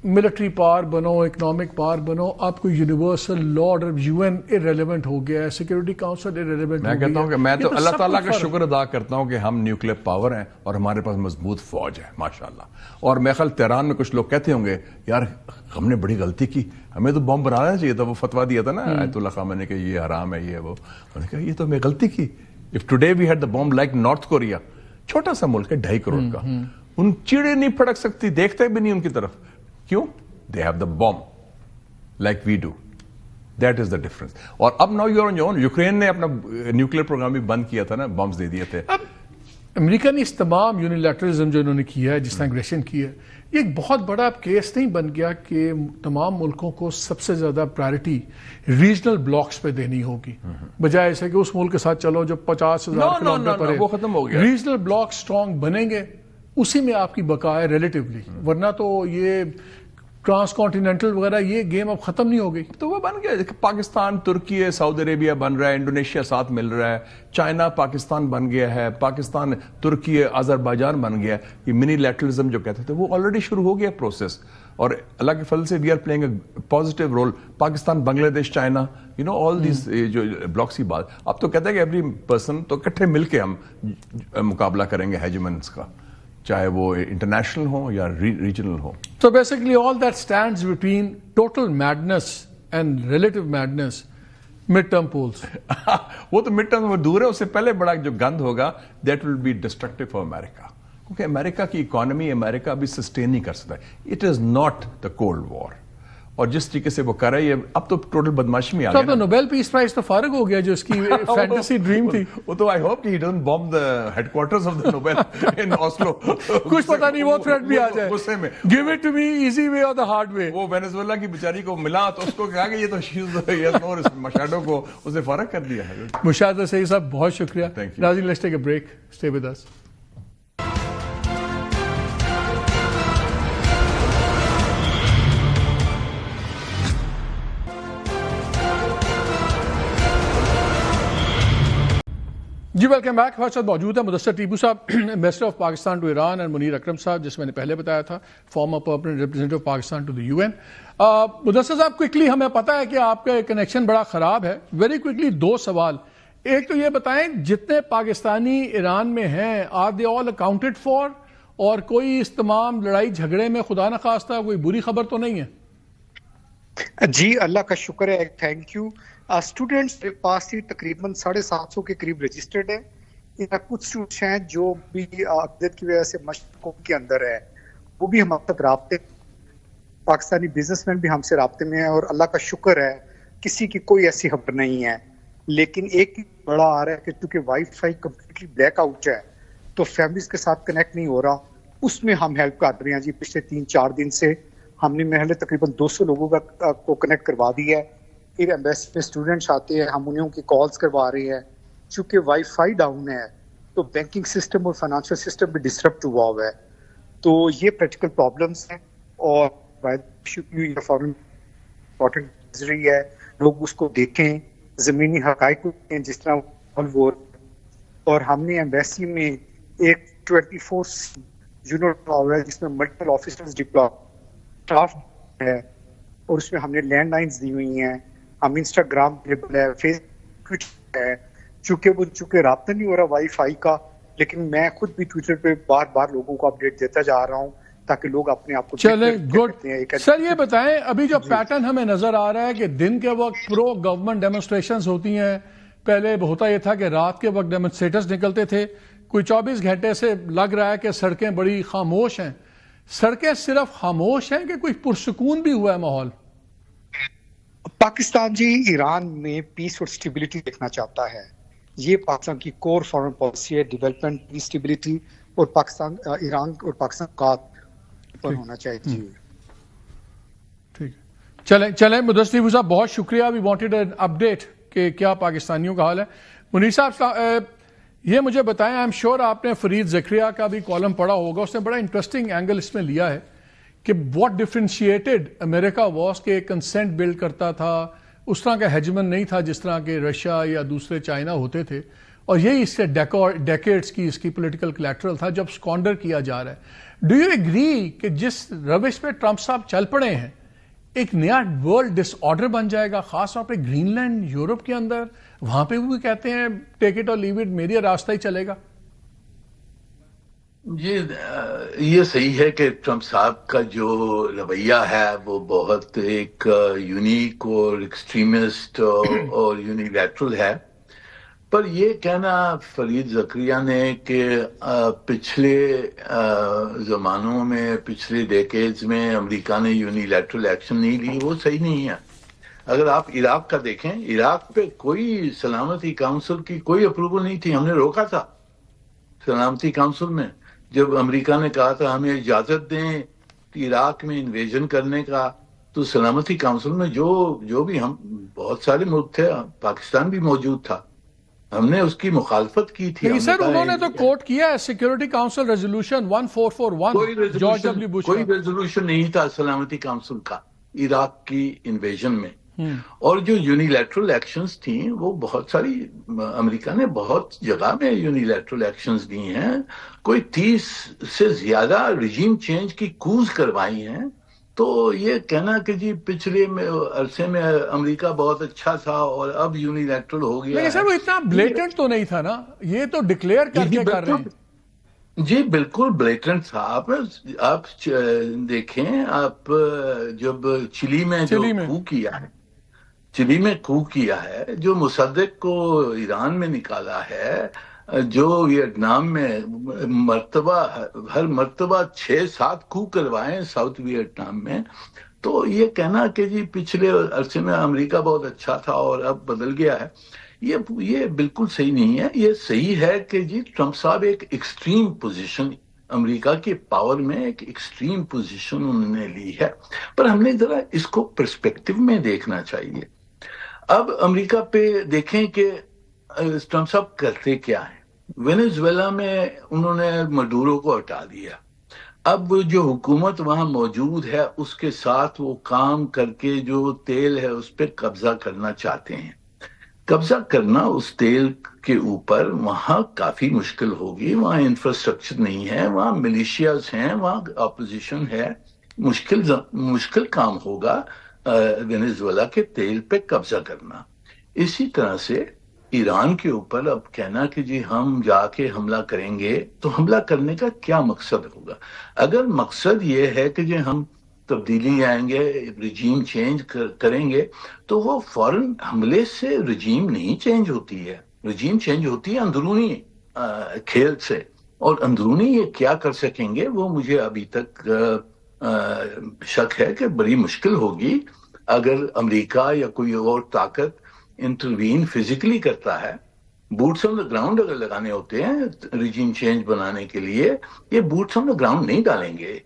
ملٹری پاور بنو, اکنامک پاور بنو, آپ کو یونیورسل لا آرڈر, یو این ارریلیونٹ ہو گیا ہے, سیکورٹی کاؤنسل ارریلیونٹ ہو گیا. میں کہتا ہوں کہ میں تو اللہ تعالیٰ کا شکر ادا کرتا ہوں کہ ہم نیوکلیر پاور ہیں اور ہمارے پاس مضبوط فوج ہے ماشاءاللہ. اور میں خیال تہران میں کچھ لوگ کہتے ہوں گے یار ہم نے بڑی غلطی کی, ہمیں تو بم بنانا چاہیے تھا. وہ فتوا دیا تھا نا آیت اللہ خامنہ نے کہ یہ حرام ہے, یہ وہ. انہوں نے کہا یہ تو ہمیں غلطی کی. If today we had the bomb like North Korea, چھوٹا سا ملک ہے 2.5 کروڑ کا, ان چیڑے نہیں پھڑک سکتی, دیکھتے بھی نہیں ان کی طرف. کیوں؟ They have the bomb like we do. That is the difference. اور اب now you're on your own. Ukraine نے اپنا نیوکلیر پروگرام بھی بند کیا تھا نا, بمز دے دیے تھے. اب امریکہ نے اس تمام یونیلیٹرلزم جو انہوں نے کیا ہے, جس طرح اگریشن کی ہے, یہ ایک بہت بڑا کیس نہیں بن گیا کہ تمام ملکوں کو سب سے زیادہ پرائرٹی ریجنل بلاکس پہ دینی ہوگی, بجائے ایسے کہ اس ملک کے ساتھ چلو جو 50,000 کلومیٹر پر ہے, وہ ختم ہو گیا. ریجنل بلاک اسٹرانگ بنیں گے, اسی میں آپ کی بقا ہے ریلیٹیولی, ورنہ تو یہ ٹرانس کانٹیننٹل وغیرہ یہ گیم اب ختم نہیں ہو گئی. تو وہ بن گیا, پاکستان ترکی ہے, سعودی عربیہ بن رہا ہے, انڈونیشیا ساتھ مل رہا ہے, چائنا پاکستان بن گیا ہے, پاکستان ترکی آذربائیجان بن گیا. یہ منی لیٹرلزم جو کہتے تھے وہ آلریڈی شروع ہو گیا پروسیس, اور اللہ کے فضل سے we are playing a positive role. Pakistan, Bangladesh, China, you know all these جو بلاکس کی بات. اب تو کہتے ہیں کہ ایوری پرسن تو اکٹھے مل کے ہم مقابلہ کریں گے ہیجمنس کا, چاہے وہ انٹرنیشنل ہو یا regional who. So basically all that stands between total madness and relative madness, mid-term polls. وہ تو مڈ ٹرم دور ہے, اس سے پہلے بڑا جو گند ہوگا that will be destructive for America. کیونکہ امریکہ کی اکانومی امریکہ ابھی سسٹین نہیں کر سکتا. It is not the Cold War. اور جس طریقے سے وہ کر رہا ہے, اب تو ٹوٹل بدماشی میں آ گیا. تو نوبیل پیس پرائز تو فارغ ہو گیا جو اس کی فینٹیسی ڈریم تھی. وہ تو آئی ہوپ کہ he doesn't bomb the headquarters of the Nobel in Oslo. کچھ پتہ نہیں وہ تھریٹ بھی آ جائے, غصے میں give it to me easy way or the hard way. وہ وینزویلا کی بیچاری کو ملا تو اس کو کہا کہ یہ تو شیز اور مشاہدوں کو اسے فارغ کر دیا ہے. مشاہدہ صحیح صاحب, بہت شکریہ. ناظرین let's take a break, stay with us. جی ویلکم بیک. ہمارے ساتھ موجود ہے مدثر ٹیپو صاحب, ambassador of Pakistan to Iran, اور منیر اکرم صاحب جس میں نے پہلے بتایا تھا former permanent representative Pakistan to the U N. Mudassir صاحب کوئکلی, ہمیں پتا ہے کہ آپ کا کنیکشن بڑا خراب ہے, ویری کوئکلی 2 سوال. ایک تو یہ بتائیں جتنے پاکستانی ایران میں ہیں are they all accounted for, اور کوئی اس تمام لڑائی جھگڑے میں خدا نخواستہ کوئی بری خبر تو نہیں ہے؟ جی اللہ کا شکر ہے, تھینک یو. اسٹوڈنٹس کے پاس ہی تقریباً 750 کے قریب رجسٹرڈ ہیں. کچھ اسٹوڈنٹس ہیں جو بھی عقیدت کی وجہ سے مشقوں کے اندر ہے, وہ بھی ہم اب تک رابطے, پاکستانی بزنس مین بھی ہم سے رابطے میں ہیں, اور اللہ کا شکر ہے کسی کی کوئی ایسی خبر نہیں ہے. لیکن ایک بڑا آ رہا ہے کہ چونکہ wi fi completely black out ہے تو فیملیز کے ساتھ کنیکٹ نہیں ہو رہا, اس میں ہم ہیلپ کر رہے ہیں. جی پچھلے 3-4 دن سے ہم نے محلے تقریباً 200 لوگوں کا کو کنیکٹ کروا دیا ہے. پھر ایمبیسی میں اسٹوڈنٹس آتے ہیں, ہم انہیں کی کالز کروا رہے ہیں. چونکہ وائی فائی ڈاؤن ہے تو بینکنگ سسٹم اور فائنانشل سسٹم بھی ڈسٹرپٹ ہوا ہوا ہے. تو یہ پریکٹیکل پرابلمس ہیں, اور امپورٹنٹ ہے لوگ اس کو دیکھیں, زمینی حقائق کو دیکھیں جس طرح وہ. اور ہم نے ایمبیسی میں ایک 24 یونٹ ہے جس میں ملٹیپل آفیسرز اسٹاف ہے, اور اس میں ہم نے لینڈ لائنز دی ہوئی ہیں. ہم انسٹاگرام ہے, فیس بک ہے, چونکہ رابطہ نہیں ہو رہا وائی فائی کا, لیکن میں خود بھی ٹویٹر پہ بار بار لوگوں کو اپڈیٹ دیتا جا رہا ہوں تاکہ لوگ اپنے آپ کو. چلیں گڈ. سر یہ بتائیں ابھی جو پیٹرن ہمیں نظر آ رہا ہے کہ دن کے وقت پرو گورنمنٹ ڈیمونسٹریشنز ہوتی ہیں, پہلے ہوتا یہ تھا کہ رات کے وقت ڈیمونسٹریٹرز نکلتے تھے, کوئی 24 گھنٹے سے لگ رہا ہے کہ سڑکیں بڑی خاموش ہیں. سڑکیں صرف خاموش ہیں کہ کوئی پرسکون بھی ہوا ہے ماحول؟ پاکستان جی ایران میں پیس اور سٹیبلٹی دیکھنا چاہتا ہے. یہ پاکستان کی کور فارن پالیسی ہے, ڈیولپمنٹ, پیس, سٹیبلٹی, اور پاکستان ایران اور پاکستان کا پر ہونا چاہیے. جی ٹھیک ہے, چلیں مدثر صاحب بہت شکریہ. وی وانٹڈ این اپڈیٹ کہ کیا پاکستانیوں کا حال ہے. منیر صاحب یہ مجھے بتائیں, آئی ایم شیور آپ نے فرید زکریہ کا بھی کالم پڑھا ہوگا, اس نے بڑا انٹرسٹنگ اینگل اس میں لیا ہے کہ واٹ ڈفرینشیٹڈ امریکہ واز کے کنسنٹ بلڈ کرتا تھا, اس طرح کا ہیجمن نہیں تھا جس طرح کے رشیا یا دوسرے چائنا ہوتے تھے, اور یہی اس سے ڈیکیڈز کی اس کی پولیٹیکل کلیٹرل تھا جب سکونڈر کیا جا رہا ہے. ڈو یو ایگری کہ جس روش پہ ٹرمپ صاحب چل پڑے ہیں ایک نیا ورلڈ ڈس آرڈر بن جائے گا, خاص طور پہ گرین لینڈ یورپ کے اندر, وہاں پہ وہ کہتے ہیں ٹیک اٹ اور لیو اٹ, میری راستہ ہی چلے گا؟ یہ صحیح ہے کہ ٹرمپ صاحب کا جو رویہ ہے وہ بہت ایک یونیک اور ایکسٹریمسٹ اور یونیلیٹرل ہے. پر یہ کہنا فرید زکریہ نے کہ پچھلے زمانوں میں, پچھلے ڈیکیڈز میں امریکہ نے یونیلیٹرل ایکشن نہیں لی, وہ صحیح نہیں ہے. اگر آپ عراق کا دیکھیں, عراق پہ کوئی سلامتی کونسل کی کوئی اپروول نہیں تھی, ہم نے روکا تھا سلامتی کونسل میں. جب امریکہ نے کہا تھا ہمیں اجازت دیں عراق میں انویژن کرنے کا, تو سلامتی کونسل میں جو بھی ہم بہت سارے ملک تھے, پاکستان بھی موجود تھا, ہم نے اس کی مخالفت کی تھی. سر انہوں نے تو کوٹ کیا ہے security council resolution 1441, George W Bush. کوئی ریزولوشن نہیں تھا سلامتی کونسل کا عراق کی انویژن میں. اور جو یونیلیٹرل ایکشنز تھیں وہ بہت ساری, امریکہ نے بہت جگہ میں یونیلیٹرل ایکشنز دی ہیں, کوئی 30 سے زیادہ رجیم چینج کی کوز کروائی ہیں. تو یہ کہنا کہ جی پچھلے عرصے میں امریکہ بہت اچھا تھا اور اب یونیلیٹرل ہو گیا, لیکن سر وہ اتنا بلیٹنٹ تو نہیں تھا نا, یہ تو ڈکلیئر کر کے کر رہے ہیں. جی بالکل بلیٹنٹ تھا. آپ دیکھیں, آپ جب چلی میں جو کھو کیا ہے, چلی میں کھو کیا ہے, جو مصدق کو ایران میں نکالا ہے, جو ویتنام میں ہر مرتبہ 6-7 کھو کروائے ساؤتھ ویتنام میں, تو یہ کہنا کہ جی پچھلے عرصے میں امریکہ بہت اچھا تھا اور اب بدل گیا ہے, یہ بالکل صحیح نہیں ہے. یہ صحیح ہے کہ جی ٹرمپ صاحب ایک ایکسٹریم پوزیشن, امریکہ کے پاور میں ایک ایکسٹریم پوزیشن انہوں نے لی ہے, پر ہم نے ذرا اس کو پرسپیکٹو میں دیکھنا چاہیے. اب امریکہ پہ دیکھیں کہ ٹرمپ صاحب کرتے کیا ہیں. وینزویلا میں انہوں نے مڈورو کو ہٹا دیا, اب جو حکومت وہاں موجود ہے اس کے ساتھ وہ کام کر کے جو تیل ہے اس پہ قبضہ کرنا چاہتے ہیں. قبضہ کرنا اس تیل کے اوپر وہاں کافی مشکل ہوگی. وہاں انفراسٹرکچر نہیں ہے, وہاں ملیشیاز ہیں, وہاں اپوزیشن ہے. مشکل کام ہوگا وینزویلا کے تیل پہ قبضہ کرنا. اسی طرح سے ایران کے اوپر اب کہنا کہ جی ہم جا کے حملہ کریں گے, تو حملہ کرنے کا کیا مقصد ہوگا؟ اگر مقصد یہ ہے کہ جی ہم تبدیلی آئیں گے, رجیم چینج کریں گے, تو وہ فوراً حملے سے رجیم نہیں چینج ہوتی ہے. رجیم چینج ہوتی ہے اندرونی کھیل سے, اور اندرونی یہ کیا کر سکیں گے وہ مجھے ابھی تک شک ہے کہ بڑی مشکل ہوگی. اگر امریکہ یا کوئی اور طاقت انٹروین فزیکلی کرتا ہے, بوٹس آن دا گراؤنڈ اگر لگانے ہوتے ہیں رجیم چینج بنانے کے لیے, یہ بوٹس آن دا گراؤنڈ نہیں ڈالیں گے,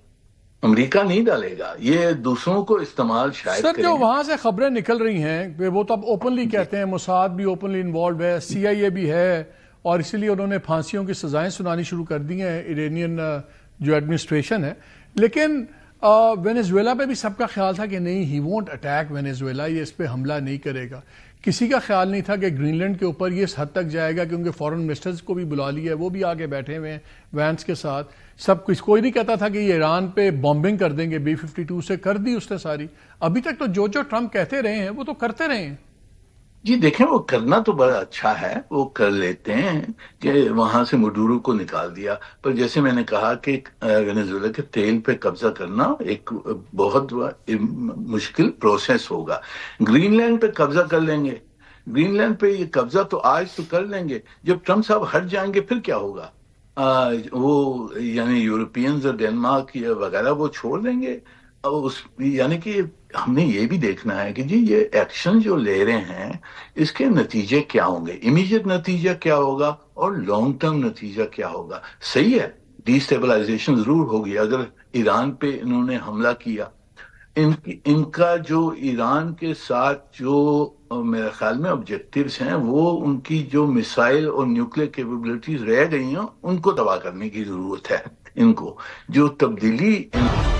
امریکہ نہیں ڈالے گا, یہ دوسروں کو استعمال شاید سر. جو وہاں سے خبریں نکل رہی ہیں وہ تو اب اوپنلی کہتے ہیں, موساد بھی اوپنلی انوالوڈ ہے, CIA بھی ہے, اور اسی لیے انہوں نے پھانسیوں کی سزائیں سنانی شروع کر دی ہیں ایرانین جو ایڈمنسٹریشن ہے. لیکن وینزویلا پہ بھی سب کا خیال تھا کہ نہیں, ہی وونٹ اٹیک وینزویلا, یہ اس پہ حملہ نہیں کرے گا. کسی کا خیال نہیں تھا کہ گرین لینڈ کے اوپر یہ اس حد تک جائے گا, کیونکہ فورن منسٹرز کو بھی بلا لیا ہے, وہ بھی آگے بیٹھے ہوئے ہیں وینس کے ساتھ. سب کچھ کوئی نہیں کہتا تھا کہ یہ ایران پہ بامبنگ کر دیں گے, B-52 سے کر دی اس نے ساری. ابھی تک تو جو ٹرمپ کہتے رہے ہیں وہ تو کرتے رہے ہیں. جی دیکھیں, وہ کرنا تو بڑا اچھا ہے, وہ کر لیتے ہیں کہ وہاں سے مڈورو کو نکال دیا. پر جیسے میں نے کہا کہ وینزویلا کے تیل پہ قبضہ کرنا ایک بہت مشکل پروسیس ہوگا. گرین لینڈ پہ قبضہ کر لیں گے, گرین لینڈ پہ یہ قبضہ تو آج تو کر لیں گے, جب ٹرمپ صاحب ہٹ جائیں گے پھر کیا ہوگا؟ وہ یعنی یورپینز اور ڈینمارک وغیرہ وہ چھوڑ دیں گے. یعنی کہ ہم نے یہ بھی دیکھنا ہے کہ جی یہ ایکشن جو لے رہے ہیں اس کے نتیجے کیا ہوں گے, امیجیٹ نتیجہ کیا ہوگا اور لانگ ٹرم نتیجہ کیا ہوگا. صحیح ہے, ڈی اسٹیبلائزیشن ضرور ہوگی اگر ایران پہ انہوں نے حملہ کیا. ان کا جو ایران کے ساتھ جو میرے خیال میں آبجیکٹیوز ہیں, وہ ان کی جو میسائل اور نیوکلیر کیپیبلٹیز رہ گئی ہیں ان کو تباہ کرنے کی ضرورت ہے. ان کو جو تبدیلی